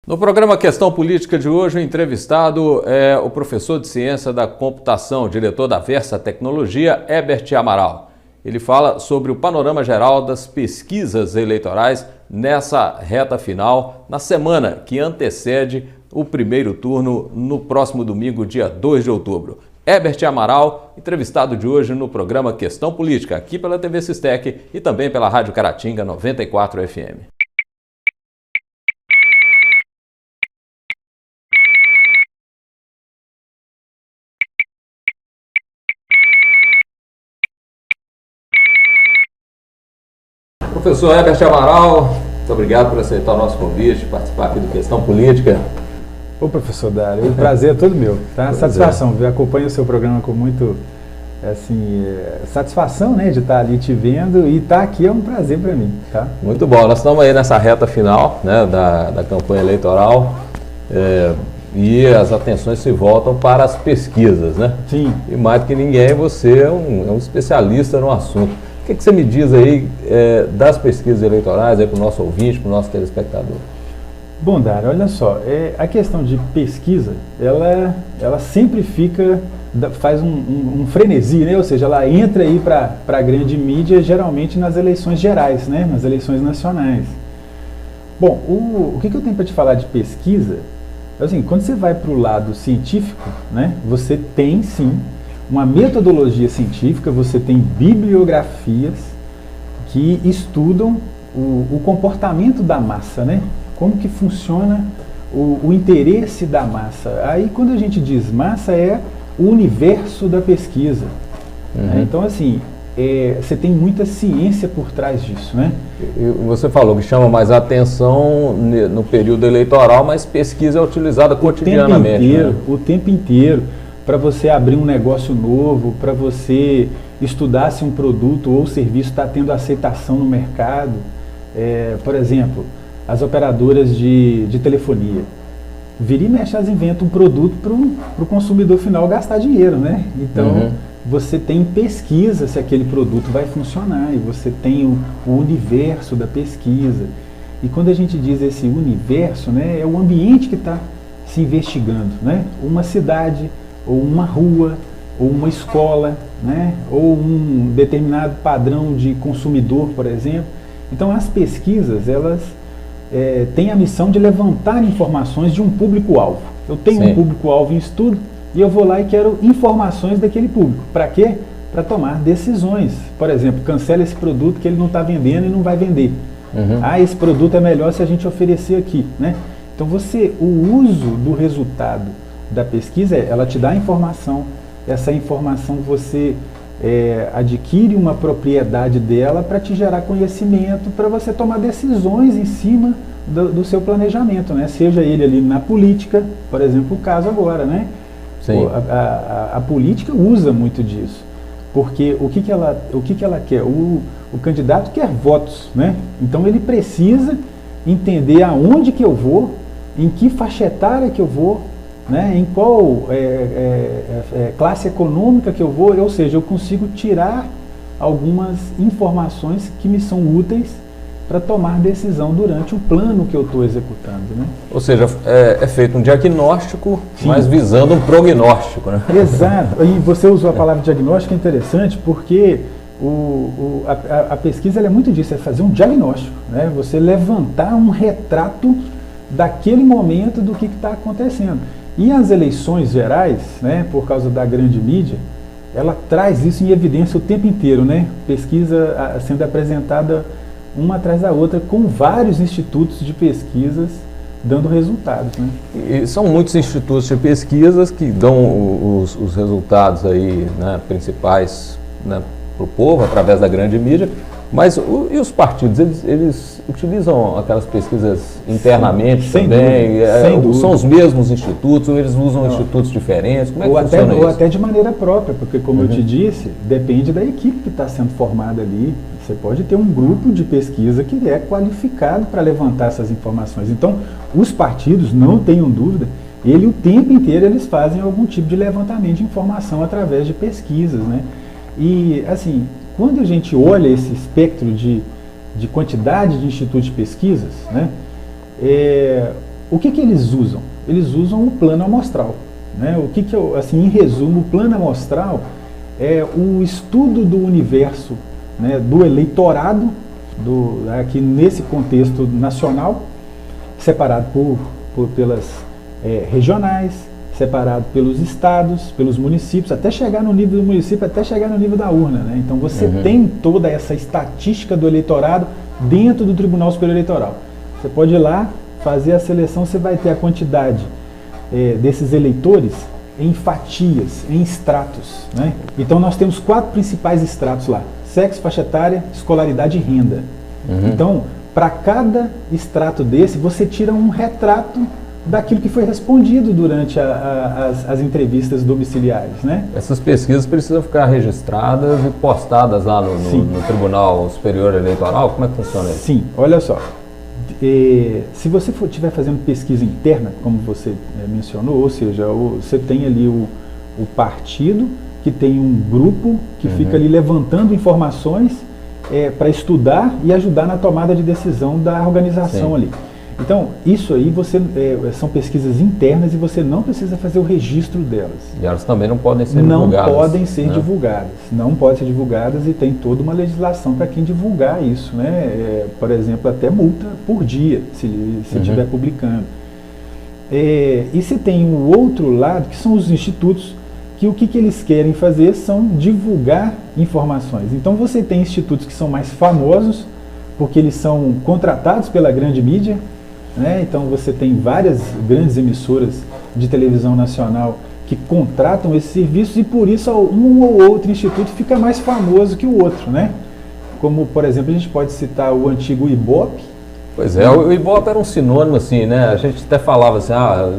No programa Questão Política de hoje, o entrevistado é o professor de Ciência da Computação, diretor da Versa Tecnologia, Herbert Amaral. Ele fala sobre o panorama geral das pesquisas eleitorais nessa reta final, na semana que antecede o primeiro turno, no próximo domingo, dia 2 de outubro. Herbert Amaral, entrevistado de hoje no programa Questão Política, aqui pela TV Sistec e também pela Rádio Caratinga 94 FM. Professor Herbert Amaral, muito obrigado por aceitar o nosso convite, participar aqui do Questão Política. Ô professor Dário, o prazer é todo meu, tá? Satisfação, eu acompanho o seu programa com muito, satisfação, né, de estar ali te vendo, e estar aqui é um prazer para mim, tá? Muito bom, nós estamos aí nessa reta final, né, da campanha eleitoral, e as atenções se voltam para as pesquisas, né? Sim. E mais do que ninguém, você é um especialista no assunto. O que você me diz aí das pesquisas eleitorais para o nosso ouvinte, para o nosso telespectador? Bom, Dário, olha só, a questão de pesquisa, ela sempre faz um frenesi, né? Ou seja, ela entra aí para a grande mídia, geralmente nas eleições gerais, né? Nas eleições nacionais. Bom, o que eu tenho para te falar de pesquisa, é assim, quando você vai para o lado científico, né? Você tem, sim, uma metodologia científica, você tem bibliografias que estudam o comportamento da massa, né? Como que funciona o interesse da massa. Aí, quando a gente diz massa, é o universo da pesquisa. Né? Então, assim, você tem muita ciência por trás disso, né? Você falou que chama mais atenção no período eleitoral, mas pesquisa é utilizada cotidianamente. O tempo inteiro. Para você abrir um negócio novo, para você estudar se um produto ou serviço está tendo aceitação no mercado. Por exemplo, as operadoras de telefonia. Vira e mexe, elas inventam um produto para o consumidor final gastar dinheiro, né? Então, você tem pesquisa se aquele produto vai funcionar, e você tem o universo da pesquisa. E quando a gente diz esse universo, né, é o ambiente que está se investigando, né? Uma cidade, ou uma rua, ou uma escola, né? Ou um determinado padrão de consumidor, por exemplo. Então, as pesquisas, elas têm a missão de levantar informações de um público-alvo. Eu tenho um público-alvo em estudo e eu vou lá e quero informações daquele público. Para quê? Para tomar decisões. Por exemplo, cancela esse produto que ele não está vendendo e não vai vender. Esse produto é melhor se a gente oferecer aqui, né? Então, o uso do resultado da pesquisa, ela te dá a informação, essa informação você adquire uma propriedade dela para te gerar conhecimento, para você tomar decisões em cima do seu planejamento, né? Seja ele ali na política, por exemplo, o caso agora, né? Sim. A política usa muito disso, porque o que ela quer? O candidato quer votos, né? Então ele precisa entender aonde que eu vou, em que faixa etária que eu vou, né, em qual classe econômica que eu vou, ou seja, eu consigo tirar algumas informações que me são úteis para tomar decisão durante o plano que eu estou executando. Né? Ou seja, é feito um diagnóstico, mas visando um prognóstico. Né? Exato, e você usou a palavra diagnóstico, é interessante, porque a pesquisa é muito disso, é fazer um diagnóstico, né? Você levantar um retrato daquele momento do que está acontecendo. E as eleições gerais, né, por causa da grande mídia, ela traz isso em evidência o tempo inteiro, né? Pesquisa sendo apresentada uma atrás da outra, com vários institutos de pesquisas dando resultados, né? E são muitos institutos de pesquisas que dão os resultados aí, né, principais, né, para o povo, através da grande mídia. Mas e os partidos, eles utilizam aquelas pesquisas internamente sem também? Dúvida. São os mesmos institutos ou eles usam institutos diferentes? Como é que funciona isso? Ou até de maneira própria, porque como eu te disse, depende da equipe que está sendo formada ali. Você pode ter um grupo de pesquisa que é qualificado para levantar essas informações. Então, os partidos, não tenham dúvida, o tempo inteiro eles fazem algum tipo de levantamento de informação através de pesquisas, né? E, assim, quando a gente olha esse espectro de quantidade de institutos de pesquisas, né, O que eles usam? Eles usam o plano amostral. Né? Assim, em resumo, o plano amostral é o estudo do universo, né, do eleitorado, aqui nesse contexto nacional, separado pelas regionais, separado pelos estados, pelos municípios, até chegar no nível do município, até chegar no nível da urna. Né? Então você tem toda essa estatística do eleitorado dentro do Tribunal Superior Eleitoral. Você pode ir lá, fazer a seleção, você vai ter a quantidade desses eleitores em fatias, em estratos. Né? Então nós temos 4 principais estratos lá: sexo, faixa etária, escolaridade e renda. Então, para cada extrato desse, você tira um retrato daquilo que foi respondido durante as entrevistas domiciliares. Né? Essas pesquisas precisam ficar registradas e postadas lá no Tribunal Superior Eleitoral? Como é que funciona isso? Sim, olha só. Se você estiver fazendo pesquisa interna, como você mencionou, ou seja, você tem ali o partido, que tem um grupo que fica ali levantando informações para estudar e ajudar na tomada de decisão da organização ali. Então, isso aí são pesquisas internas e você não precisa fazer o registro delas. E elas também não podem ser divulgadas. Não podem ser divulgadas. Não podem ser divulgadas e tem toda uma legislação para quem divulgar isso. Né? Por exemplo, até multa por dia, se estiver publicando. E se tem um outro lado, que são os institutos, que o que eles querem fazer são divulgar informações. Então você tem institutos que são mais famosos, porque eles são contratados pela grande mídia. Né? Então você tem várias grandes emissoras de televisão nacional que contratam esses serviços e por isso um ou outro instituto fica mais famoso que o outro. Né? Como, por exemplo, a gente pode citar o antigo Ibope. Pois é, o Ibope era um sinônimo assim, né? A gente até falava assim,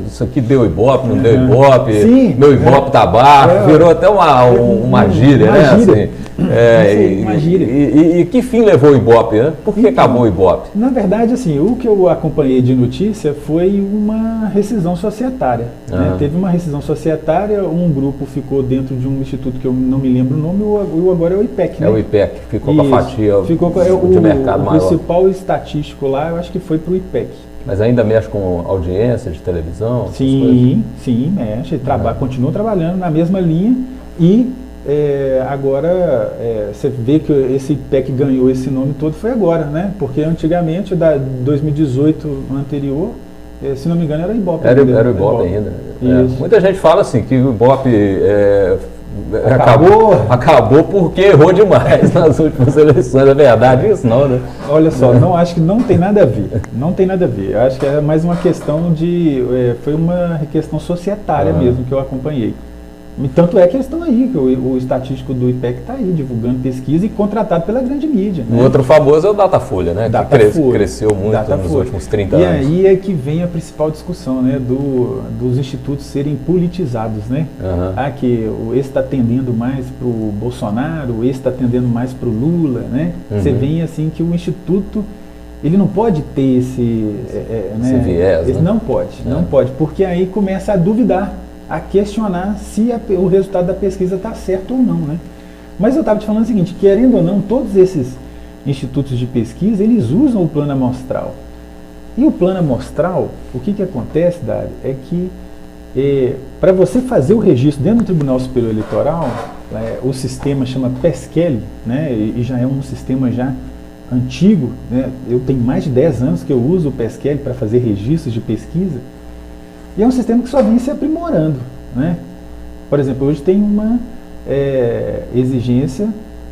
isso aqui deu Ibope, não deu Ibope, Sim, meu Ibope tá baixo, virou até uma gíria, né? Gíria. Assim, uma gíria. E que fim levou o Ibope, né? Por que acabou o Ibope? Na verdade, assim, o que eu acompanhei de notícia foi uma rescisão societária. Né? Teve uma rescisão societária, um grupo ficou dentro de um instituto que eu não me lembro o nome, agora é o IPEC. Né? É o IPEC, ficou com a fatia de mercado maior. O principal estatístico lá, eu acho que foi para o IPEC. Mas ainda mexe com audiência de televisão? Sim, mexe, continua trabalhando na mesma linha e agora você vê que esse IPEC ganhou esse nome todo foi agora, né? Porque antigamente, da 2018 anterior, se não me engano, era o Ibope. Era o Ibope ainda. Muita gente fala assim que o Ibope acabou porque errou demais nas últimas eleições. É verdade isso, não, né? Olha só, não, acho que não tem nada a ver. Não tem nada a ver. Eu acho que é mais uma questão foi uma questão societária mesmo que eu acompanhei. Tanto é que eles estão aí, que o estatístico do IPEC está aí, divulgando pesquisa e contratado pela grande mídia. O outro famoso é o Datafolha, né? Que cresceu muito nos últimos 30 anos. E aí é que vem a principal discussão, né? Dos institutos serem politizados, né? Que esse está tendendo mais para o Bolsonaro, esse está tendendo mais para o Lula, né? Você vê assim que o instituto, ele não pode ter esse viés, né? Não pode, porque aí começa a duvidar, a questionar se o resultado da pesquisa está certo ou não, né? Mas eu estava te falando o seguinte, querendo ou não, todos esses institutos de pesquisa, eles usam o plano amostral. E o plano amostral, o que acontece, Dário, é que para você fazer o registro dentro do Tribunal Superior Eleitoral, o sistema chama PESQL, né? E já é um sistema já antigo, né? Eu tenho mais de 10 anos que eu uso o PESQL para fazer registros de pesquisa. E é um sistema que só vem se aprimorando, né? Por exemplo, hoje tem uma exigência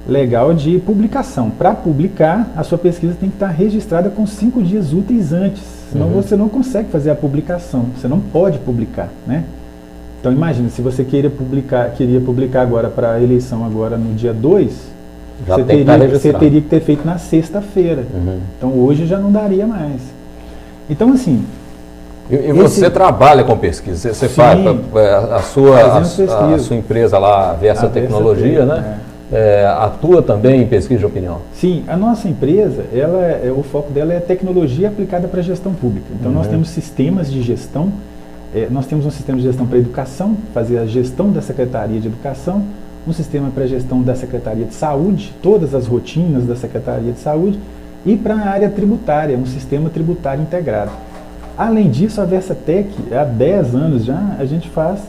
legal de publicação. Para publicar, a sua pesquisa tem que estar registrada com 5 dias úteis antes, senão você não consegue fazer a publicação, você não pode publicar, né? Então imagina, se você queria publicar agora para a eleição agora no dia 2, você teria que ter feito na sexta-feira. Então hoje já não daria mais. Então assim... E você trabalha com pesquisa, você faz a sua empresa lá, a Versa Tecnologia, né? Atua também em pesquisa de opinião? Sim, a nossa empresa, o foco dela é tecnologia aplicada para a gestão pública. Então nós temos sistemas de gestão, nós temos um sistema de gestão para a educação, fazer a gestão da Secretaria de Educação, um sistema para a gestão da Secretaria de Saúde, todas as rotinas da Secretaria de Saúde, e para a área tributária, um sistema tributário integrado. Além disso, a Versatec, há 10 anos já, a gente faz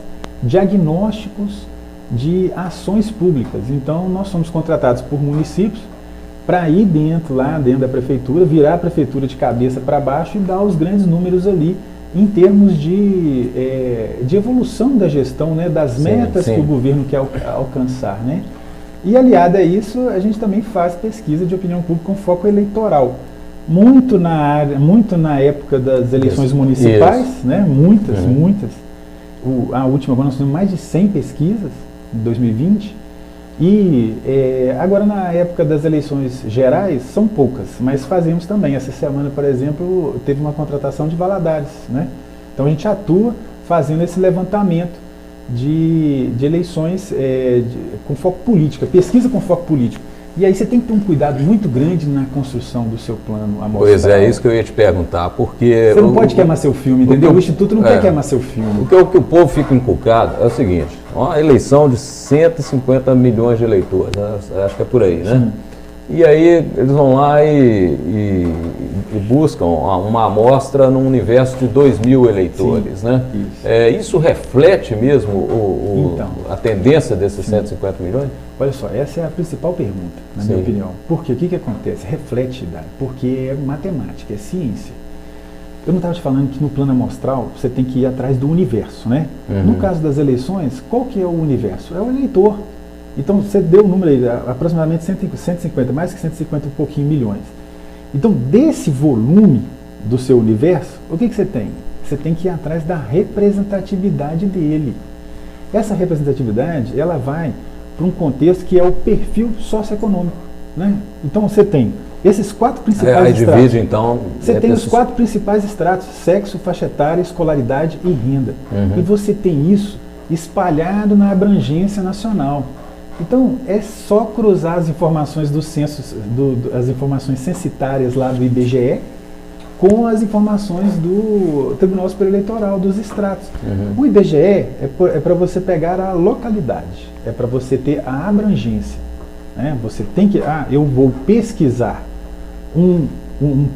diagnósticos de ações públicas. Então, nós somos contratados por municípios para ir lá dentro da prefeitura, virar a prefeitura de cabeça para baixo e dar os grandes números ali em termos de evolução da gestão, né, das metas que o governo quer alcançar, né? E aliado a isso, a gente também faz pesquisa de opinião pública com foco eleitoral. Muito na época das eleições municipais, né? Muitas. A última, agora nós temos mais de 100 pesquisas em 2020. E agora na época das eleições gerais, são poucas, mas fazemos também. Essa semana, por exemplo, teve uma contratação de Valadares, né? Então a gente atua fazendo esse levantamento de eleições com foco político, pesquisa com foco político. E aí você tem que ter um cuidado muito grande na construção do seu plano amostral. Pois é, isso que eu ia te perguntar, porque... Você não pode queimar seu filme, entendeu? O Instituto não quer queimar seu filme. O que o povo fica inculcado é o seguinte, uma eleição de 150 milhões de eleitores, né? Acho que é por aí, né? Sim. E aí eles vão lá e buscam uma amostra num universo de 2.000 eleitores, sim, né? Isso reflete mesmo a tendência desses 150 milhões? Olha só, essa é a principal pergunta, na minha opinião. Por quê? O que acontece? Reflete, porque é matemática, é ciência. Eu não estava te falando que no plano amostral você tem que ir atrás do universo, né? No caso das eleições, qual que é o universo? É o eleitor. Então você deu o número aí, aproximadamente 150, mais que 150 e um pouquinho milhões. Então desse volume do seu universo, o que você tem? Você tem que ir atrás da representatividade dele. Essa representatividade, ela vai para um contexto que é o perfil socioeconômico, né? Então você tem esses 4 principais estratos. Divide, então, você tem os 4 principais estratos: sexo, faixa etária, escolaridade e renda. E você tem isso espalhado na abrangência nacional. Então, é só cruzar as informações dos censos, as informações censitárias lá do IBGE, com as informações do Tribunal Superior Eleitoral, dos estratos. O IBGE é para você pegar a localidade, é para você ter a abrangência, né? Você tem que, eu vou pesquisar um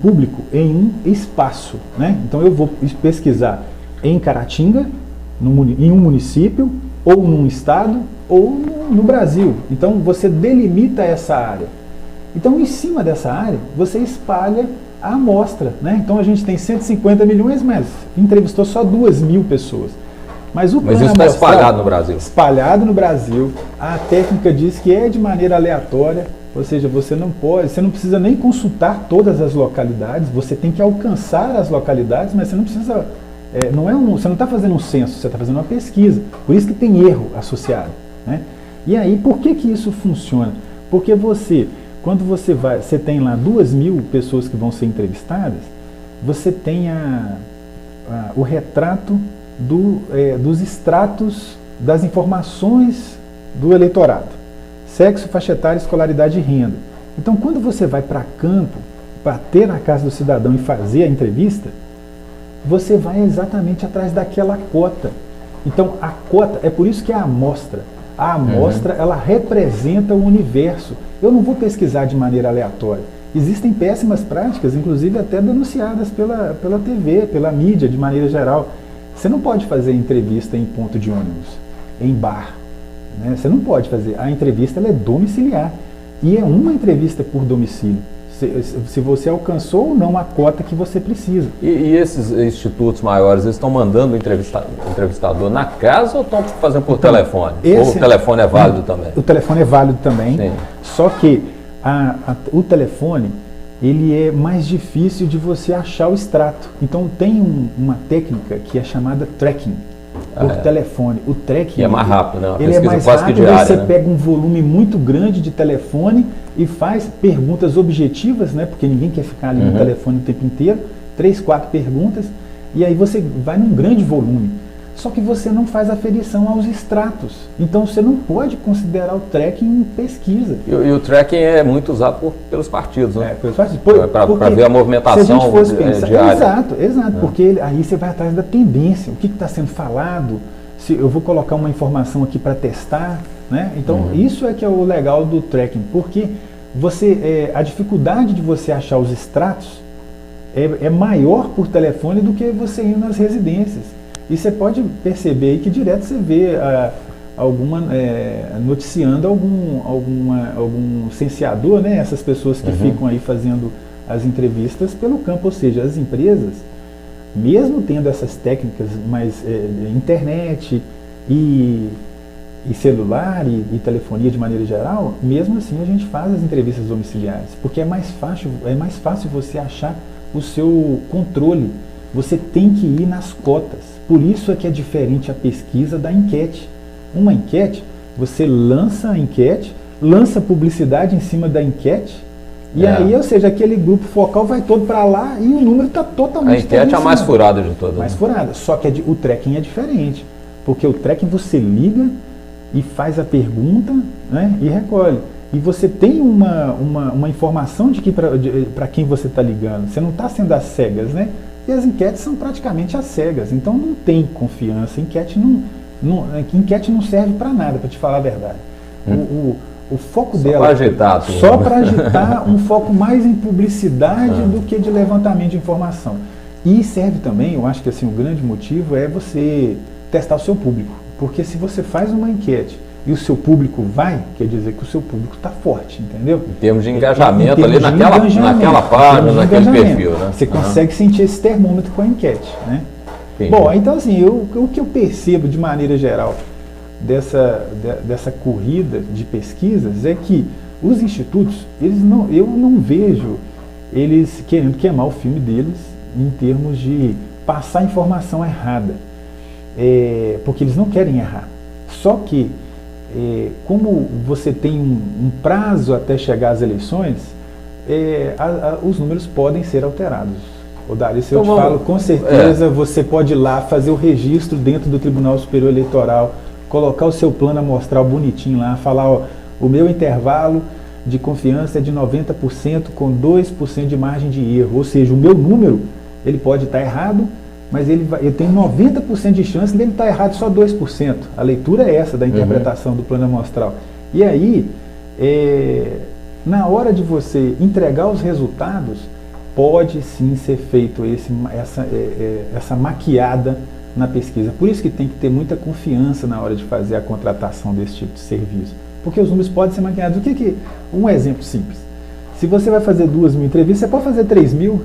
público em um espaço, né? Então eu vou pesquisar em Caratinga, em um município, ou num estado, ou no Brasil. Então você delimita essa área. Então em cima dessa área, você espalha a amostra, né? Então a gente tem 150 milhões, mas entrevistou só 2.000 pessoas. Mas isso está espalhado no Brasil. Espalhado no Brasil. A técnica diz que é de maneira aleatória, ou seja, você não precisa nem consultar todas as localidades, você tem que alcançar as localidades, mas você não precisa, você não está fazendo um censo, você está fazendo uma pesquisa. Por isso que tem erro associado, né? E aí, por que isso funciona? Porque quando você tem lá 2.000 pessoas que vão ser entrevistadas, você tem o retrato dos estratos das informações do eleitorado: sexo, faixa etária, escolaridade e renda. Então, quando você vai para campo, bater na casa do cidadão e fazer a entrevista, você vai exatamente atrás daquela cota. Então, a cota, é por isso que é a amostra. A amostra, ela representa o universo. Eu não vou pesquisar de maneira aleatória. Existem péssimas práticas, inclusive até denunciadas pela TV, pela mídia, de maneira geral. Você não pode fazer entrevista em ponto de ônibus, em bar, né? Você não pode fazer. A entrevista, ela é domiciliar. E é uma entrevista por domicílio. Se você alcançou ou não a cota que você precisa. E esses institutos maiores, eles estão mandando o entrevistador na casa ou estão fazendo por telefone? Ou o telefone é válido também? O telefone é válido também, sim. Só que o telefone, ele é mais difícil de você achar o extrato. Então tem uma técnica que é chamada tracking por telefone. O tracking é mais rápido, né? Ele é mais rápido, diária, você pega um volume muito grande de telefone e faz perguntas objetivas, né? Porque ninguém quer ficar ali no telefone o tempo inteiro, 3, 4 perguntas, e aí você vai num grande volume. Só que você não faz aferição aos extratos. Então você não pode considerar o tracking em pesquisa. E o tracking é muito usado pelos partidos, né? Pelos partidos. Para ver a movimentação se a gente fosse pensar, diária. Exato. Porque aí você vai atrás da tendência. O que está sendo falado? Se eu vou colocar uma informação aqui para testar, né? Então isso é que é o legal do tracking. Porque a dificuldade de você achar os extratos é maior por telefone do que você ir nas residências. E você pode perceber aí que direto você vê noticiando algum licenciador, né? Essas pessoas que ficam aí fazendo as entrevistas pelo campo, ou seja, as empresas, mesmo tendo essas técnicas, mas internet e celular e telefonia de maneira geral, mesmo assim a gente faz as entrevistas domiciliares, porque é mais fácil você achar o seu controle. Você tem que ir nas cotas. Por isso é que é diferente a pesquisa da enquete. Uma enquete, você lança a enquete, lança publicidade em cima da enquete, e aí, ou seja, aquele grupo focal vai todo para lá e o número está totalmente... A enquete é a mais furada de todas. Mais furada, só que o tracking é diferente, porque o tracking você liga e faz a pergunta, né, e recolhe. E você tem uma informação de que para quem você está ligando. Você não está sendo às cegas, né? E as enquetes são praticamente às cegas. Então não tem confiança. Enquete não serve para nada, para te falar a verdade. O foco dela... Só para agitar um foco mais em publicidade do que de levantamento de informação. E serve também, eu acho que assim, o grande motivo é você testar o seu público. Porque se você faz uma enquete e o seu público vai, quer dizer que o seu público está forte, entendeu? Em termos de engajamento ali naquela página, naquele perfil, né? Você consegue sentir esse termômetro com a enquete, né? Entendi. Bom, então assim, o que eu percebo de maneira geral dessa corrida de pesquisas é que os institutos, eu não vejo eles querendo queimar o filme deles em termos de passar informação errada. Porque eles não querem errar. Só que, como você tem um prazo até chegar às eleições, os números podem ser alterados. Dario, se eu te falo, com certeza você pode ir lá fazer o registro dentro do Tribunal Superior Eleitoral, colocar o seu plano amostral bonitinho lá, falar, ó, o meu intervalo de confiança é de 90% com 2% de margem de erro. Ou seja, o meu número, ele pode estar errado, mas eu tenho 90% de chance dele estar errado só 2%. A leitura é essa da interpretação do plano amostral. E aí, na hora de você entregar os resultados, pode sim ser feito essa maquiada na pesquisa. Por isso que tem que ter muita confiança na hora de fazer a contratação desse tipo de serviço. Porque os números podem ser maquiados. Um exemplo simples. Se você vai fazer 2.000 entrevistas, você pode fazer 3.000.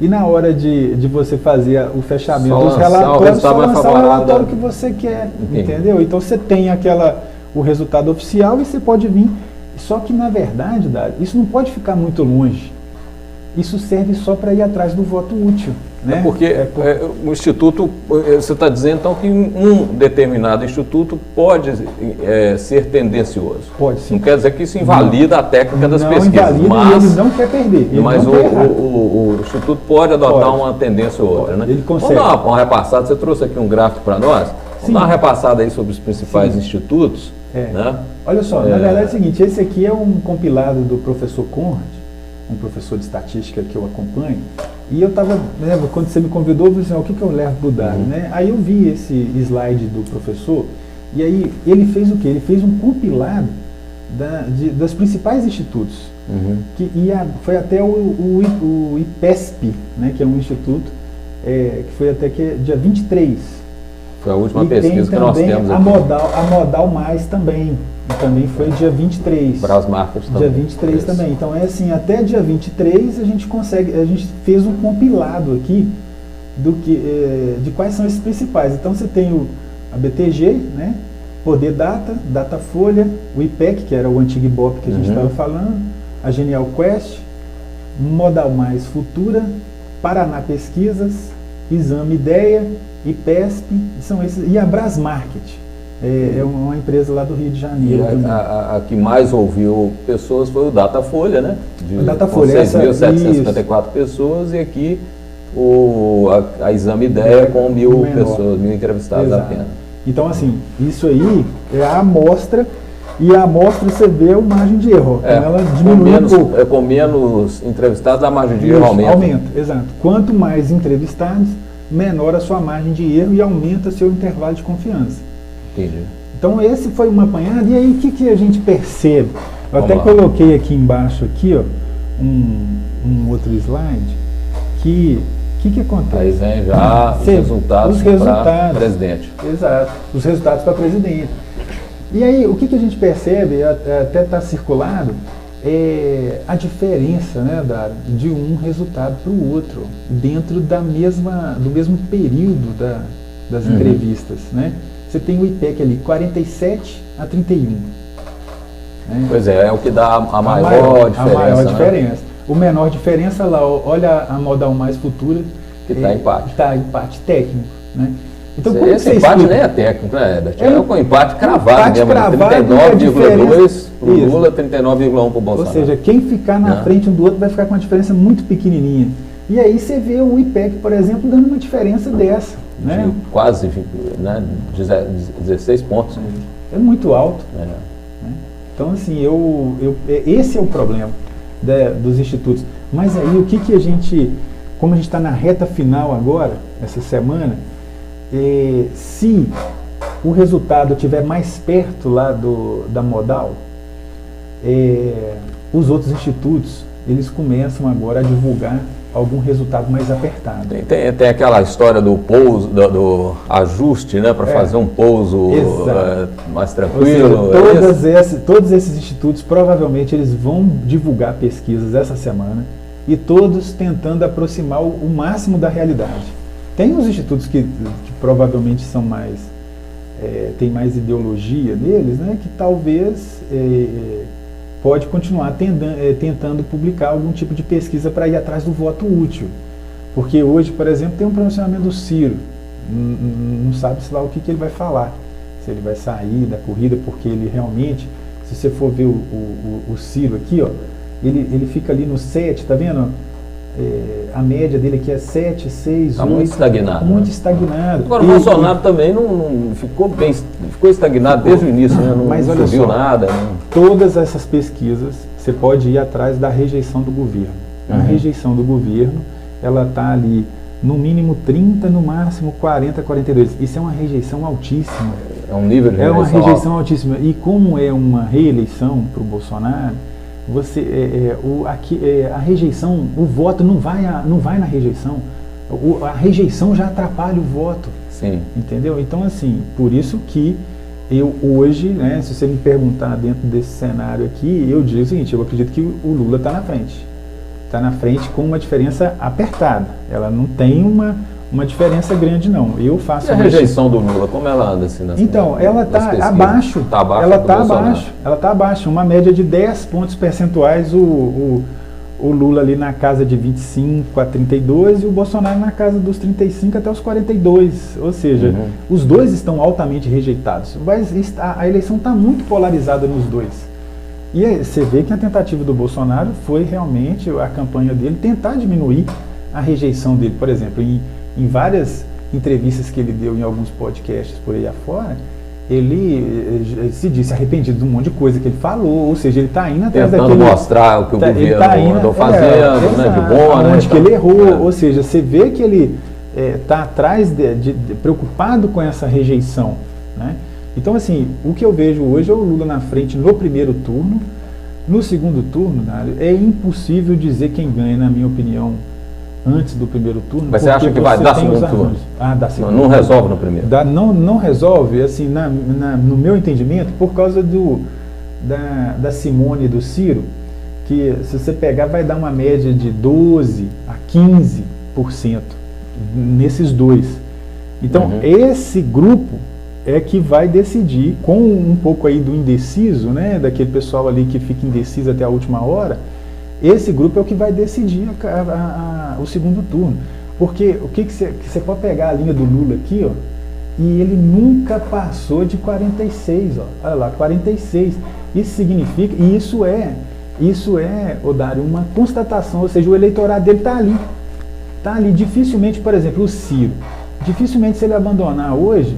E na hora de você fazer o fechamento dos relatórios, só lançar o relatório que você quer, entendeu? Então você tem o resultado oficial e você pode vir. Só que na verdade, Dário, isso não pode ficar muito longe. Isso serve só para ir atrás do voto útil. Né? Porque o Instituto, você está dizendo então que um determinado instituto pode ser tendencioso. Pode sim. Não quer dizer que isso invalida a técnica das pesquisas. Invalida, mas ele não quer perder. Mas o Instituto pode adotar uma tendência ou outra. Né? Ele consegue. Vamos dar uma repassada, você trouxe aqui um gráfico para nós? Vamos dar uma repassada aí sobre os principais institutos. Né? Olha só, na verdade é o seguinte, esse aqui é um compilado do professor Conrad, um professor de estatística que eu acompanho, e eu estava, quando você me convidou, eu falei assim, o que eu levo para o Dário, né? Aí eu vi esse slide do professor, e aí ele fez o quê? Ele fez um compilado dos principais institutos, foi até o IPESP, né, que é um instituto, que foi até dia 23. Foi a última pesquisa que nós temos aqui. A Modal Mais também foi dia 23. Brasmarket também. Dia 23 também. Então é assim, até dia 23 a gente fez um compilado aqui de quais são esses principais. Então você tem a BTG, né? Poder Data, Datafolha, o IPEC, que era o antigo Ibope que a gente estava falando, a Genial Quest, Modal Mais Futura, Paraná Pesquisas, Exame Ideia, IPESP, são esses, e a Brasmarket. É uma empresa lá do Rio de Janeiro. A que mais ouviu pessoas foi o Datafolha, né? O Datafolha, 6.754 pessoas, e aqui a Exame Ideia com 1.000 pessoas, 1.000 entrevistados apenas. Então, assim, isso aí é a amostra, e a amostra você vê a margem de erro. Ela diminui um pouco. Com menos entrevistados, a margem de erro aumenta. Aumenta, exato. Quanto mais entrevistados, menor a sua margem de erro e aumenta seu intervalo de confiança. Entendi. Então esse foi uma apanhada, e aí o que a gente percebe? Eu até coloquei aqui embaixo, aqui, ó, um outro slide, que acontece? Aí vem já os resultados para presidente. Exato, os resultados para presidente. E aí, o que a gente percebe, até está circulado, é a diferença, né, de um resultado para o outro, dentro do mesmo período das entrevistas. Né? Você tem o IPEC ali, 47 a 31. Né? Pois é o que dá a maior diferença. A maior diferença. Né? O menor diferença lá, olha a Modal Mais Futura. Que está empate. Está empate técnico. Né? Então, esse empate nem é técnico, né, Herbert? É um empate cravado mesmo. 39,2 para o Lula, 39,1 para o Bolsonaro. Ou seja, quem ficar na frente um do outro vai ficar com uma diferença muito pequenininha. E aí você vê o IPEC, por exemplo, dando uma diferença dessa. Né? De quase 16 pontos. É muito alto. Né? Então, assim, esse é o problema dos institutos. Mas aí, o que a gente, como a gente está na reta final agora, essa semana, se o resultado estiver mais perto lá da Modal, os outros institutos, eles começam agora a divulgar algum resultado mais apertado. Tem aquela história do pouso, do ajuste, né, para fazer um pouso mais tranquilo. Ou seja, todos esses institutos, provavelmente, eles vão divulgar pesquisas essa semana e todos tentando aproximar o máximo da realidade. Tem uns institutos que provavelmente são mais, tem mais ideologia neles, né, que talvez pode continuar tentando publicar algum tipo de pesquisa para ir atrás do voto útil. Porque hoje, por exemplo, tem um pronunciamento do Ciro, não sabe-se lá o que ele vai falar, se ele vai sair da corrida, porque ele realmente, se você for ver o Ciro aqui, ó, ele fica ali no 7, tá vendo? A média dele aqui é 7, 6, 8. Está muito estagnado. Muito estagnado. Agora o Bolsonaro também não ficou estagnado desde o início, né? Não viu nada. Todas essas pesquisas, você pode ir atrás da rejeição do governo. A rejeição do governo, ela está ali no mínimo 30, no máximo 40, 42. Isso é uma rejeição altíssima. É um nível de rejeição. É uma rejeição altíssima. E como é uma reeleição para o Bolsonaro, a rejeição, o voto não vai na rejeição. A rejeição já atrapalha o voto. Sim. Entendeu? Então, assim, por isso que eu hoje, né, se você me perguntar dentro desse cenário aqui, eu digo o seguinte, eu acredito que o Lula está na frente. Está na frente com uma diferença apertada. Ela não tem uma diferença grande, não. Eu faço. E a rejeição do Lula, como ela anda assim nas Então, ela está abaixo. Está abaixo. Ela está abaixo. Ela está abaixo. Uma média de 10 pontos percentuais, o Lula ali na casa de 25 a 32 e o Bolsonaro na casa dos 35 até os 42. Ou seja, os dois estão altamente rejeitados. Mas a eleição está muito polarizada nos dois. E aí, você vê que a tentativa do Bolsonaro foi realmente a campanha dele tentar diminuir a rejeição dele. Por exemplo, em várias entrevistas que ele deu em alguns podcasts por aí afora, ele se disse arrependido de um monte de coisa que ele falou, ou seja, ele está indo atrás tentando mostrar o que o governo andou fazendo, né, de bom, né? Onde que ele errou, ou seja, você vê que ele está atrás, preocupado com essa rejeição, né? Então, assim, o que eu vejo hoje é o Lula na frente no primeiro turno. No segundo turno, é impossível dizer quem ganha, na minha opinião, antes do primeiro turno. Mas você acha que vai dar segundo turno? Dá segundo não resolve no primeiro? Não resolve, assim, no meu entendimento, por causa da Simone e do Ciro, que se você pegar vai dar uma média de 12% a 15% nesses dois. Então, esse grupo é que vai decidir, com um pouco aí do indeciso, né, daquele pessoal ali que fica indeciso até a última hora, esse grupo é o que vai decidir o segundo turno. Porque o que você pode pegar a linha do Lula aqui, ó, e ele nunca passou de 46, ó, olha lá, 46. Isso significa, e isso é, Odário, uma constatação, ou seja, o eleitorado dele está ali. Dificilmente, por exemplo, o Ciro, dificilmente se ele abandonar hoje,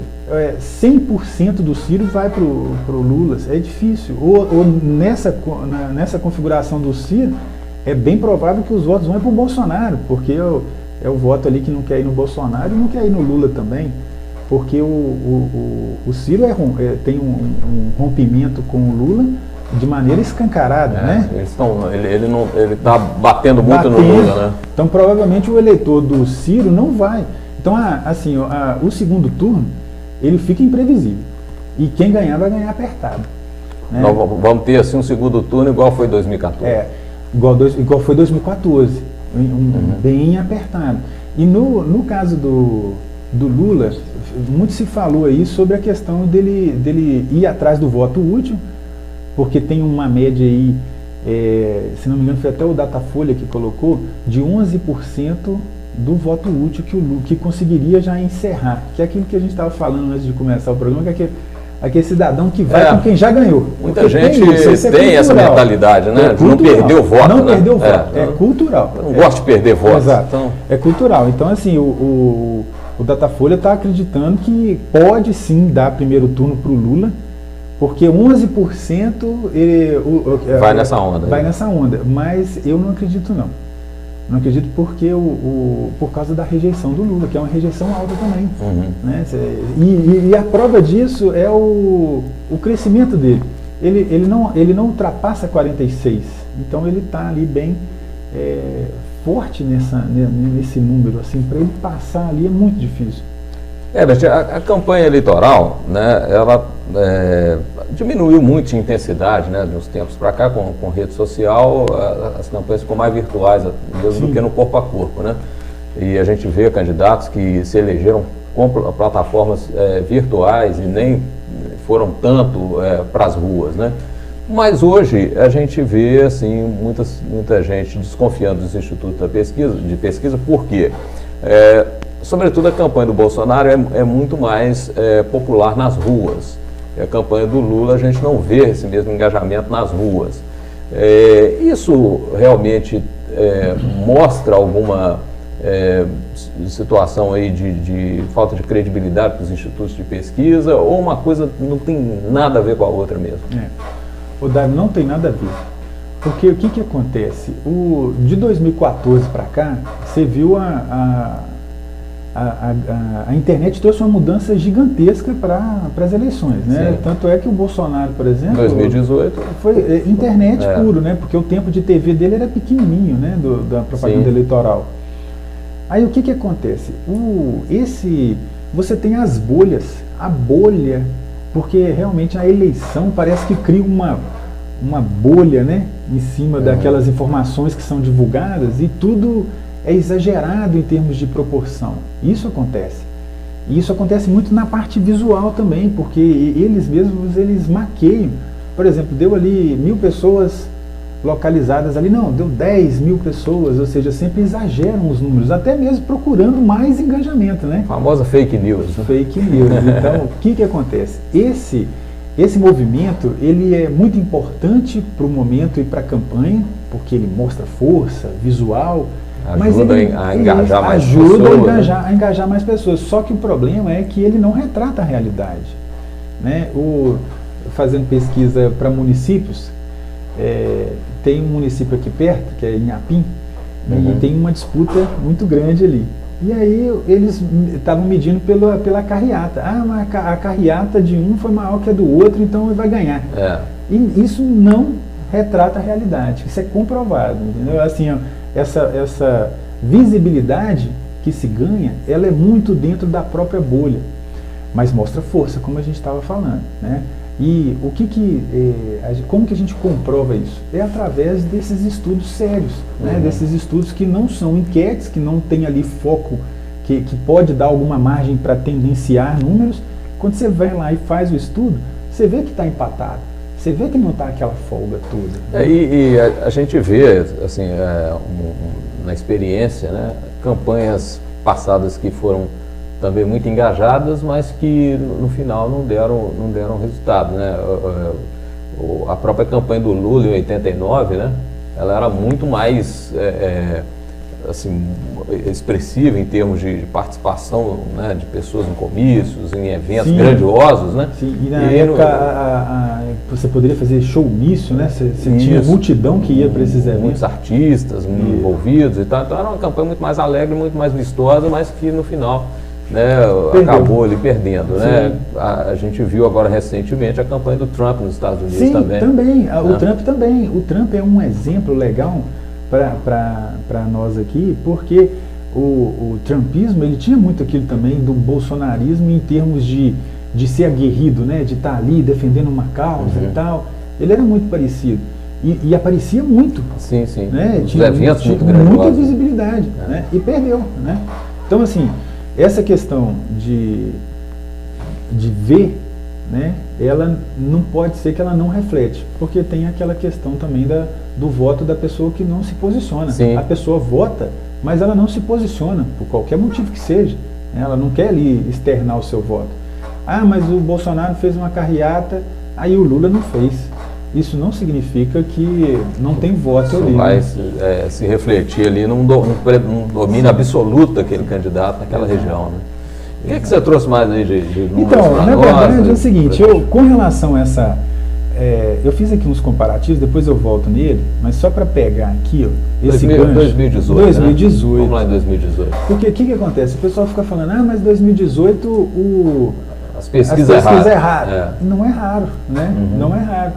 100% do Ciro vai para o Lula, é difícil. Ou nessa configuração do Ciro, é bem provável que os votos vão para o Bolsonaro, porque é o voto ali que não quer ir no Bolsonaro e não quer ir no Lula também, porque o Ciro tem um rompimento com o Lula de maneira escancarada, né? Ele está batendo muito no Lula, né? Então, provavelmente, o eleitor do Ciro não vai. Então, assim, o segundo turno, ele fica imprevisível. E quem ganhar vai ganhar apertado. Né? Nós vamos ter, assim, um segundo turno igual foi 2014. Igual foi 2014, bem apertado. E no caso do Lula, muito se falou aí sobre a questão dele ir atrás do voto útil, porque tem uma média aí, se não me engano foi até o Datafolha que colocou, de 11% do voto útil que conseguiria já encerrar, que é aquilo que a gente estava falando antes de começar o programa, que é aquele cidadão que vai com quem já ganhou. Muita gente tem essa mentalidade, né? De não perder o voto. Não perder o voto, é cultural. Eu não gosto de perder voto. Exato, então... é cultural. Então, assim, o Datafolha está acreditando que pode sim dar primeiro turno para o Lula, porque 11% vai nessa onda. Vai nessa onda, mas eu não acredito não. Não acredito porque por causa da rejeição do Lula, que é uma rejeição alta também. Né? E a prova disso é o crescimento dele. Ele não ultrapassa 46, então ele está ali bem forte nesse número. Assim, para ele passar ali é muito difícil. A campanha eleitoral, né, ela diminuiu muito de intensidade, né, de uns tempos para cá, com rede social, as campanhas ficam mais virtuais mesmo do que no corpo a corpo, né? E a gente vê candidatos que se elegeram com plataformas virtuais e nem foram tanto para as ruas, né? Mas hoje a gente vê assim, muita gente desconfiando dos institutos de pesquisa, por quê? Sobretudo a campanha do Bolsonaro é muito mais popular nas ruas. E a campanha do Lula a gente não vê esse mesmo engajamento nas ruas. Isso realmente mostra alguma situação aí de falta de credibilidade para os institutos de pesquisa, ou uma coisa não tem nada a ver com a outra mesmo? O Dário, não tem nada a ver. Porque o que acontece? De 2014 para cá, você viu a internet trouxe uma mudança gigantesca para as eleições, né? Sim. Tanto é que o Bolsonaro, por exemplo... 2018... Foi internet puro, né? Porque o tempo de TV dele era pequenininho, né? Da propaganda eleitoral. Aí o que acontece? Você tem as bolhas, a bolha, porque realmente a eleição parece que cria uma bolha, né? Em cima daquelas informações que são divulgadas e tudo... é exagerado em termos de proporção. Isso acontece. E isso acontece muito na parte visual também, porque eles mesmos, eles maqueiam. Por exemplo, deu ali 1.000 pessoas localizadas ali, não, deu 10.000 pessoas, ou seja, sempre exageram os números, até mesmo procurando mais engajamento, né? A famosa fake news. Fake news. Então, o que acontece? Esse movimento, ele é muito importante para o momento e para a campanha, porque ele mostra força visual, ajuda a engajar mais pessoas. Ajuda a engajar mais pessoas. Só que o problema é que ele não retrata a realidade. Né? Fazendo pesquisa para municípios, tem um município aqui perto, que é Inhapim, e tem uma disputa muito grande ali. E aí eles estavam medindo pela carreata. Mas a carreata de um foi maior que a do outro, então ele vai ganhar. E isso não retrata a realidade. Isso é comprovado. Entendeu? Assim, ó, essa visibilidade que se ganha, ela é muito dentro da própria bolha, mas mostra força, como a gente estava falando, né? E como que a gente comprova isso? É através desses estudos sérios, né? Desses estudos que não são enquetes, que não tem ali foco, que pode dar alguma margem para tendenciar números. Quando você vai lá e faz o estudo, você vê que está empatado. Você vê que não está aquela folga toda. Né? E a gente vê, assim, na experiência, né, campanhas passadas que foram também muito engajadas, mas que no final não deram resultado. Né? A própria campanha do Lula em 89, né, ela era muito mais assim, expressiva em termos de participação, né, de pessoas em comícios, em eventos grandiosos, né? Sim, e na época você poderia fazer showmício, né? Você tinha multidão que ia para esses eventos. Muitos artistas envolvidos e tal, então era uma campanha muito mais alegre, muito mais vistosa, mas que no final né, acabou ali perdendo, né? A gente viu agora recentemente a campanha do Trump nos Estados Unidos. Sim, também. O Trump também. O Trump é um exemplo legal para nós aqui, porque o trumpismo, ele tinha muito aquilo também do bolsonarismo em termos de ser aguerrido, né? De estar ali defendendo uma causa e tal. Ele era muito parecido. E aparecia muito. Sim, sim. Né? Tinha eventos muito muita visibilidade. Né? E perdeu. Né? Então, assim, essa questão de ver, né? Ela não pode ser que ela não reflete. Porque tem aquela questão também do voto da pessoa que não se posiciona. Sim. A pessoa vota, mas ela não se posiciona, por qualquer motivo que seja. Né? Ela não quer ali externar o seu voto. Ah, mas o Bolsonaro fez uma carreata, aí o Lula não fez. Isso não significa que não tem voto ali. Isso vai se refletir ali num domínio absoluto daquele candidato naquela região. Né? O que é que você trouxe mais aí de números? Então, na verdade é o seguinte, com relação a essa... eu fiz aqui uns comparativos, depois eu volto nele, mas só para pegar aqui, ó, esse gancho... 2018, 2018. Né? Vamos lá em 2018. Porque o que acontece? O pessoal fica falando, mas 2018 as pesquisas erraram. Não é raro, né? Não é raro.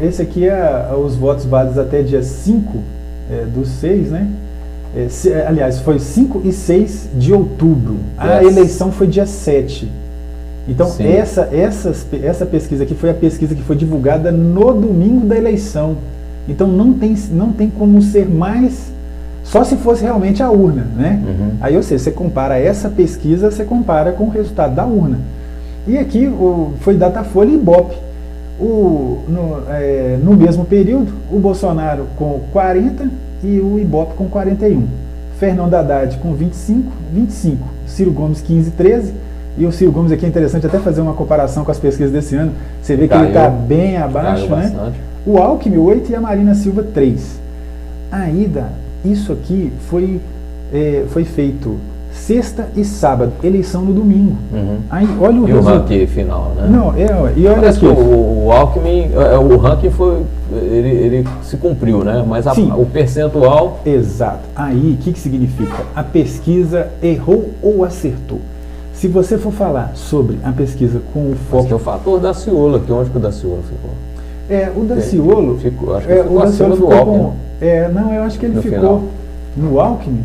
Esse aqui é os votos válidos até dia 5 do 6, né? Aliás, foi 5 e 6 de outubro. A eleição foi dia 7. Então, essa pesquisa aqui foi a pesquisa que foi divulgada no domingo da eleição. Então, não tem como ser mais... Só se fosse realmente a urna, né? Aí, ou seja, você compara essa pesquisa, você compara com o resultado da urna. E aqui foi Datafolha e Ibope. No mesmo período, o Bolsonaro com 40 e o Ibope com 41. Fernando Haddad com 25. Ciro Gomes 15, 13. E o Ciro Gomes aqui é interessante até fazer uma comparação com as pesquisas desse ano. Você vê que ele está bem abaixo, né? O Alckmin 8 e a Marina Silva 3. Aí, isso aqui foi feito sexta e sábado, eleição no domingo. Aí, olha o resultado. E o ranking final, né? Não, e olha parece aqui. Que o Alckmin, o ranking foi, ele se cumpriu, né? Mas o percentual... Exato. Aí, o que significa? A pesquisa errou ou acertou? Se você for falar sobre a pesquisa com o foco... Mas tem o fator Daciolo aqui, onde que o Daciolo ficou? O Daciolo... Acho que ficou acima do Alckmin. Não, eu acho que ele ficou final. No Alckmin.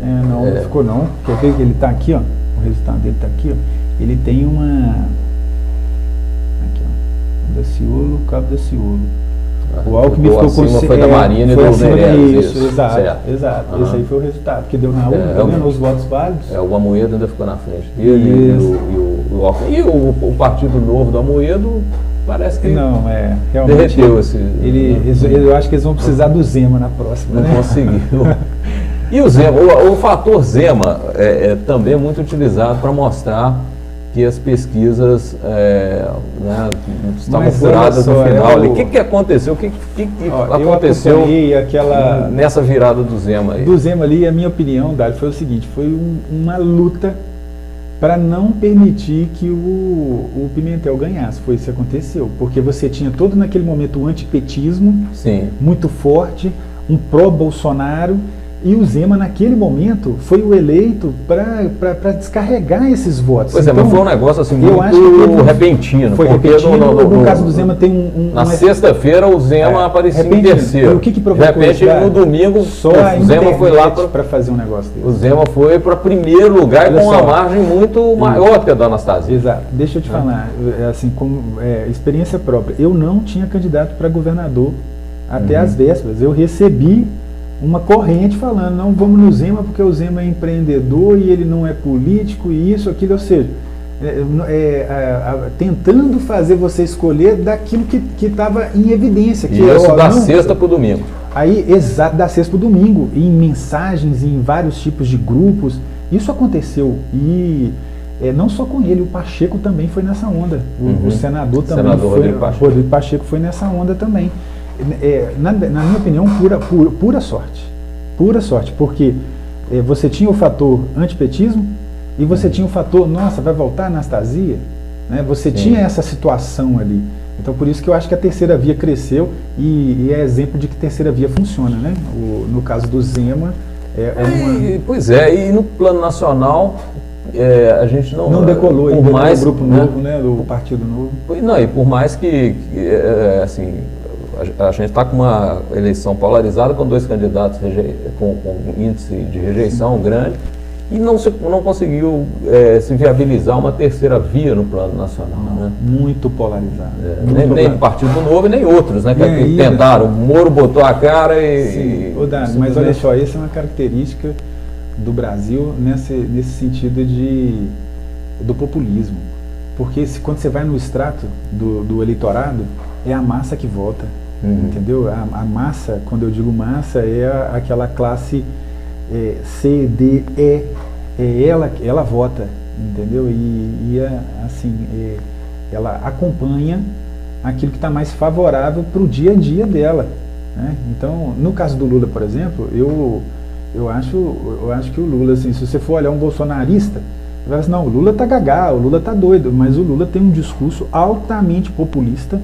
Não ficou não. Quer ver que ele está aqui, ó. O resultado dele está aqui, ó. Ele tem uma... Aqui, ó. Daciolo, Cabo Daciolo. O Alckmin ficou com... Foi da Marina e do Meirelles. Isso, exato. Esse aí foi o resultado que deu na urna, tá vendo? Os votos válidos. O Amoedo ainda ficou na frente dele e o Alckmin. E o Partido Novo do Amoedo parece que não, realmente derreteu esse... Eu acho que eles vão precisar do Zema na próxima. Não conseguiu. E o Zema, o fator Zema também é muito utilizado para mostrar que as pesquisas estavam furadas no final. O que aconteceu? O que aconteceu nessa virada do Zema aí? Do Zema ali, a minha opinião, Dário, foi o seguinte, foi uma luta para não permitir que o Pimentel ganhasse. Foi isso que aconteceu, porque você tinha todo naquele momento o antipetismo muito forte, um pró-Bolsonaro, e o Zema, naquele momento, foi o eleito para descarregar esses votos. Pois mas foi um negócio assim muito repentino. Foi repentino. No caso do Zema tem na sexta-feira o Zema apareceu em terceiro. E o que provocou? De repente, no domingo, só o Zema foi lá para fazer um negócio desse. O Zema foi para primeiro lugar com uma margem muito maior que a da Anastasia. Exato. Deixa eu te falar, assim, como experiência própria. Eu não tinha candidato para governador até as vésperas. Eu recebi uma corrente falando, não vamos no Zema porque o Zema é empreendedor e ele não é político e isso, aquilo, ou seja, tentando fazer você escolher daquilo que estava em evidência. Que isso da sexta para o domingo. Aí, exato, da sexta para o domingo, em mensagens, em vários tipos de grupos, isso aconteceu e não só com ele, o Pacheco também foi nessa onda, o senador também Rodrigo Pacheco foi nessa onda também. Na minha opinião, pura sorte, porque você tinha o fator antipetismo e você tinha o fator, nossa, vai voltar a Anastasia, né? Você tinha essa situação ali. Então, por isso que eu acho que a terceira via cresceu e é exemplo de que a terceira via funciona, né? No caso do Zema, Pois é, e no plano nacional, a gente não decolou, por mais, o grupo novo, né, do Partido Novo. Não, e por mais que assim, a gente está com uma eleição polarizada com dois candidatos com índice de rejeição grande e não conseguiu se viabilizar uma terceira via no plano nacional. Né? Muito polarizado. Nem o Partido Novo nem outros, né? Que tentaram. O Moro botou a cara e... Dani, mas olha só, essa é uma característica do Brasil nesse sentido do populismo. Porque quando você vai no extrato do eleitorado, é a massa que vota. Entendeu? A massa, quando eu digo massa, é aquela classe C, D, E, ela vota, entendeu? Ela acompanha aquilo que está mais favorável para o dia a dia dela, né? Então, no caso do Lula, por exemplo, eu acho que o Lula, assim, se você for olhar um bolsonarista, você vai assim, não, o Lula tá gagá, o Lula tá doido, mas o Lula tem um discurso altamente populista.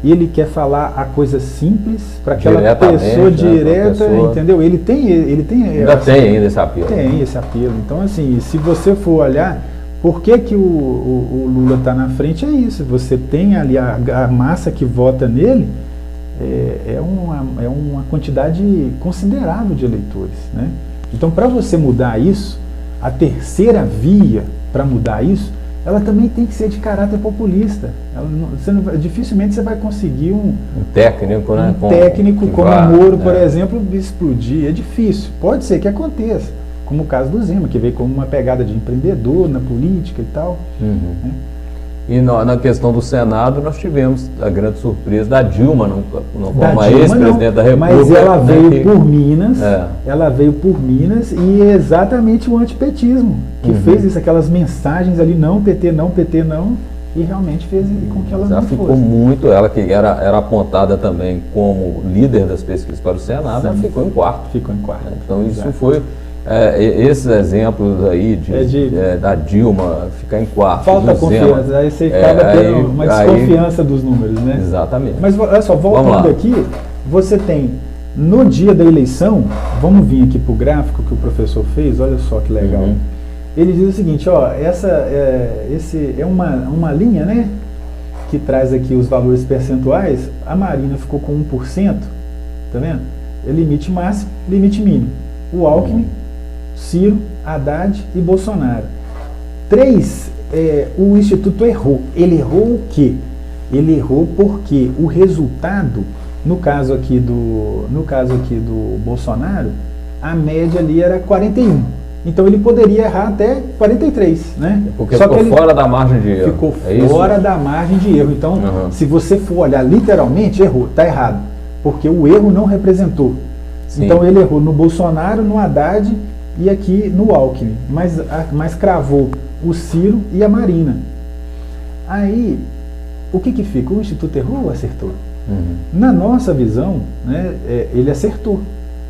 E ele quer falar a coisa simples para aquela pessoa direta, entendeu? Ele tem ainda tem esse apelo. Tem esse apelo. Então, assim, se você for olhar, por que o Lula está na frente, é isso. Você tem ali a massa que vota nele, é uma quantidade considerável de eleitores, né? Então, para você mudar isso, a terceira via para mudar isso, ela também tem que ser de caráter populista. Dificilmente você vai conseguir um técnico, né? Técnico como o Moro, por exemplo, explodir. É difícil. Pode ser que aconteça, como o caso do Zema, que veio como uma pegada de empreendedor na política e tal. Né? E na questão do Senado, nós tivemos a grande surpresa da Dilma, como a ex-presidente da República. Mas ela veio por Minas, ela veio por Minas e é exatamente o antipetismo, que fez isso, aquelas mensagens ali, não, PT não, PT não, e realmente fez com que ela não ficou fosse. muito, ela que era apontada também como líder das pesquisas para o Senado, ela ficou em quarto. Ficou em quarto. Então isso foi... esses exemplos aí da Dilma ficar em quarto. Falta confiança, aí você acaba tendo uma desconfiança dos números, né? Exatamente. Mas olha só, voltando aqui, você tem no dia da eleição, vamos vir aqui para o gráfico que o professor fez, olha só que legal. Ele diz o seguinte, ó, esse é uma linha, né? Que traz aqui os valores percentuais. A Marina ficou com 1%, tá vendo? É limite máximo, limite mínimo. O Alckmin, Ciro, Haddad e Bolsonaro. 3, o Instituto errou. Ele errou o quê? Ele errou porque o resultado, no caso aqui do Bolsonaro, a média ali era 41. Então ele poderia errar até 43, né? Porque ficou fora da margem de erro. Ficou fora da margem de erro. Então, se você for olhar literalmente, errou, está errado. Porque o erro não representou. Sim. Então ele errou no Bolsonaro, no Haddad e aqui no Alckmin, mas cravou o Ciro e a Marina. Aí, o que fica? O Instituto errou ou acertou? Na nossa visão, né, ele acertou,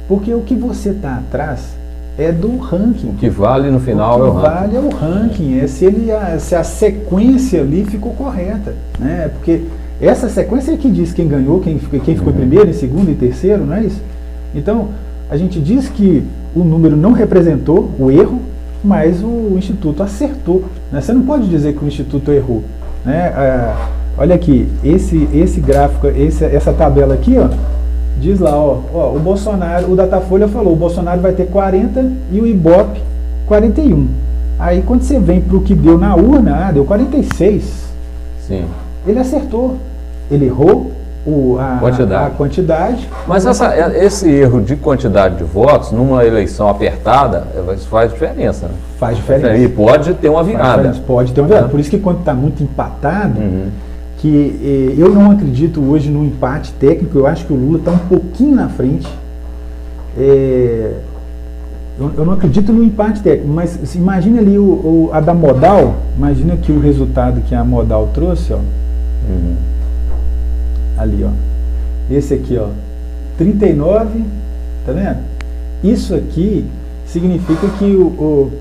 porque o que você está atrás é do ranking. O que vale no final é o ranking. O que vale é o ranking, se a sequência ali ficou correta, né? Porque essa sequência é que diz quem ganhou, quem ficou em primeiro, em segundo e terceiro, não é isso? Então, a gente diz que o número não representou o erro, mas o Instituto acertou, né? Você não pode dizer que o Instituto errou, né? Olha aqui, esse gráfico, essa tabela aqui, ó, diz lá, ó, o Bolsonaro, o Datafolha falou, o Bolsonaro vai ter 40 e o Ibope 41. Aí quando você vem para o que deu na urna, deu 46. Sim. Ele acertou, ele errou a quantidade. Mas esse erro de quantidade de votos, numa eleição apertada, isso faz diferença. Né? Faz diferença. E pode ter uma virada. Pode ter uma virada. Por isso que quando está muito empatado, que eu não acredito hoje no empate técnico, eu acho que o Lula está um pouquinho na frente. Eu não acredito no empate técnico, mas imagina ali a da Modal, imagina que o resultado que a Modal trouxe, ó. Ali, ó. Esse aqui, ó. 39, tá vendo? Isso aqui significa que o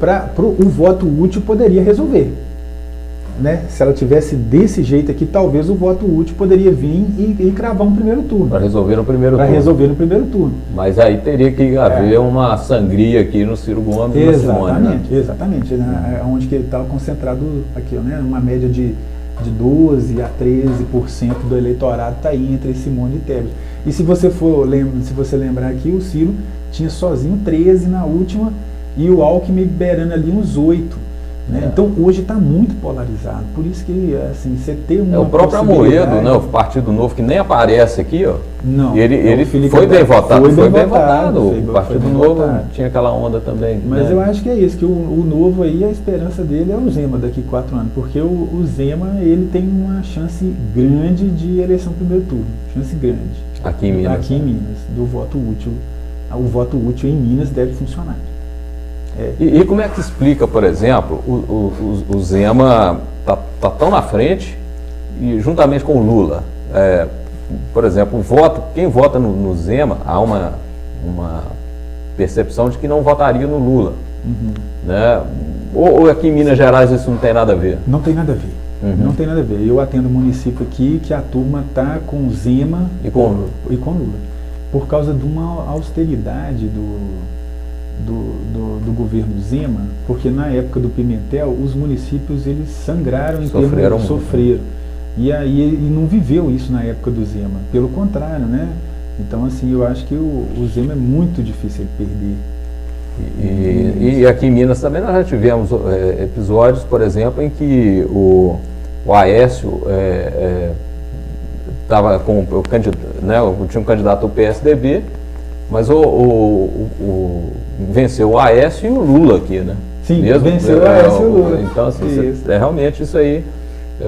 voto útil poderia resolver. né, se ela tivesse desse jeito aqui, talvez o voto útil poderia vir e cravar um primeiro turno. Para resolver no primeiro turno. Para resolver no primeiro turno. Mas aí teria que haver uma sangria aqui no Ciro Gomes e na Simone, né? Exatamente. Onde que ele estava concentrado aqui, né? Uma média de 12% a 13% do eleitorado está aí entre Simone e Tebet. E se você lembrar aqui, o Ciro tinha sozinho 13 na última e o Alckmin beirando ali uns 8. Né? Então hoje está muito polarizado, por isso que assim, você tem uma o próprio Amoedo, né, o Partido Novo, que nem aparece aqui, ó. Não, ele foi bem votado, o Partido Novo tinha aquela onda também. Mas né? eu acho que é isso, que o Novo aí, a esperança dele é o Zema daqui 4 anos, porque o Zema, ele tem uma chance grande de eleição primeiro turno, chance grande. Aqui em Minas. Aqui em Minas, do voto útil. O voto útil em Minas deve funcionar. E como é que explica, por exemplo, o Zema tá tão na frente e juntamente com o Lula? Por exemplo, quem vota no Zema, há uma percepção de que não votaria no Lula. Uhum. Né? Ou aqui em Minas Gerais isso não tem nada a ver? Não tem nada a ver. Uhum. Não tem nada a ver. Eu atendo um município aqui que a turma está com o Zema e com Lula. Por causa de uma austeridade do governo Zema, porque na época do Pimentel, os municípios eles sangraram sofreram. E aí não viveu isso na época do Zema. Pelo contrário, né? Então, assim, eu acho que o Zema é muito difícil de perder. E aqui em Minas também nós já tivemos episódios, por exemplo, em que o Aécio estava com o candidato, né, tinha um candidato do PSDB, mas venceu o Aécio e o Lula aqui, né? Sim, venceu o Aécio e o Lula. Então, assim, realmente isso aí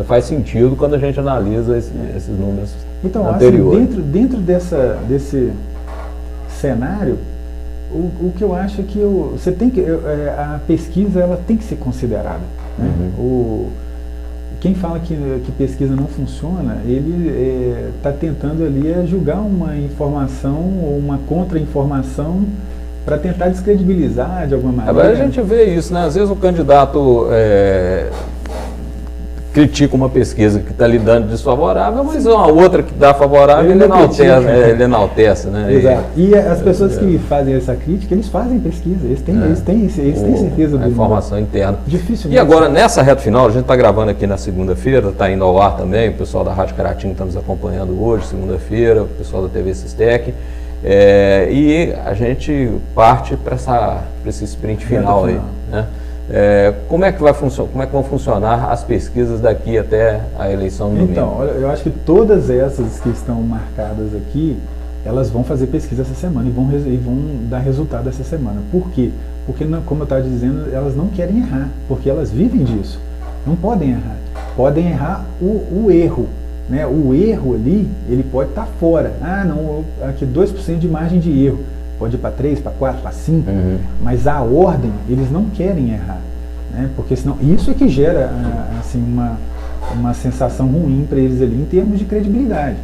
faz sentido quando a gente analisa esses números anteriores. Assim, dentro desse cenário, o que eu acho é que você tem que a pesquisa ela tem que ser considerada. Né? Uhum. Quem fala que pesquisa não funciona, ele está tentando ali julgar uma informação ou uma contra-informação para tentar descredibilizar de alguma maneira. Agora a gente vê isso, né? Às vezes o candidato critica uma pesquisa que está lhe dando desfavorável, mas uma outra que dá favorável ele enaltece, né? Exato. E as pessoas que fazem essa crítica, eles fazem pesquisa, eles têm certeza da informação interna. Dificilmente. E agora, nessa reta final, a gente está gravando aqui na segunda-feira, está indo ao ar também, o pessoal da Rádio Caratinga está nos acompanhando hoje, segunda-feira, o pessoal da TV Sistec, e a gente parte para esse sprint final aí, né? Como é que vão funcionar as pesquisas daqui até a eleição do domingo? Então, olha, eu acho que todas essas que estão marcadas aqui, elas vão fazer pesquisa essa semana e vão dar resultado essa semana. Por quê? Porque, como eu estava dizendo, elas não querem errar, porque elas vivem disso. Não podem errar. Podem errar o erro. Né? O erro ali, ele pode estar fora. Aqui 2% de margem de erro. Pode ir para 3, para 4, para 5, mas a ordem, eles não querem errar, né? Porque senão, isso é que gera assim, uma sensação ruim para eles ali em termos de credibilidade.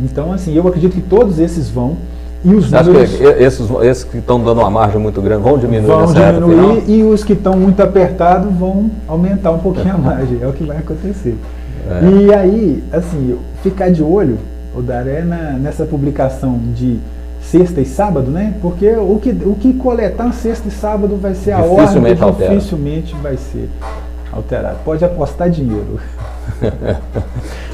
Então, assim, eu acredito que todos esses vão, e os números... Esses que estão dando uma margem muito grande vão diminuir nessa reta final? E os que estão muito apertados vão aumentar um pouquinho a margem, é o que vai acontecer. E aí, assim, ficar de olho, Odaré, nessa publicação de sexta e sábado, né? Porque o que coletar sexta e sábado vai ser a ordem que dificilmente vai ser alterado. Pode apostar dinheiro.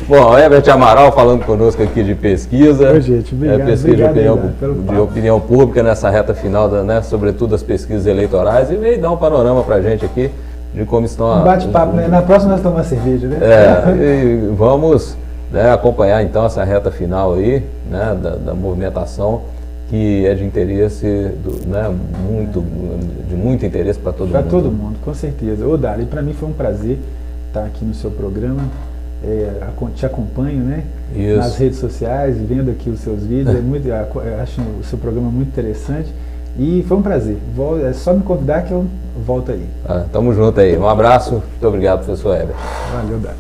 Bom, Herbert Amaral falando conosco aqui de pesquisa. Oi, gente, obrigado. Pesquisa de opinião pública nessa reta final, né? Sobretudo as pesquisas eleitorais, e veio dar um panorama pra gente aqui de como estão... Um bate-papo, né? Na próxima nós tomamos uma cerveja, né? E vamos acompanhar então essa reta final aí, né? Da movimentação, que é de interesse, de muito interesse para todo mundo. Para todo mundo, com certeza. Ô, Dário, para mim foi um prazer estar aqui no seu programa, te acompanho, né? Isso. Nas redes sociais, vendo aqui os seus vídeos, eu acho o seu programa muito interessante e foi um prazer. É só me convidar que eu volto aí. Tamo junto aí. Um abraço, muito obrigado, professor Herbert. Valeu, Dário.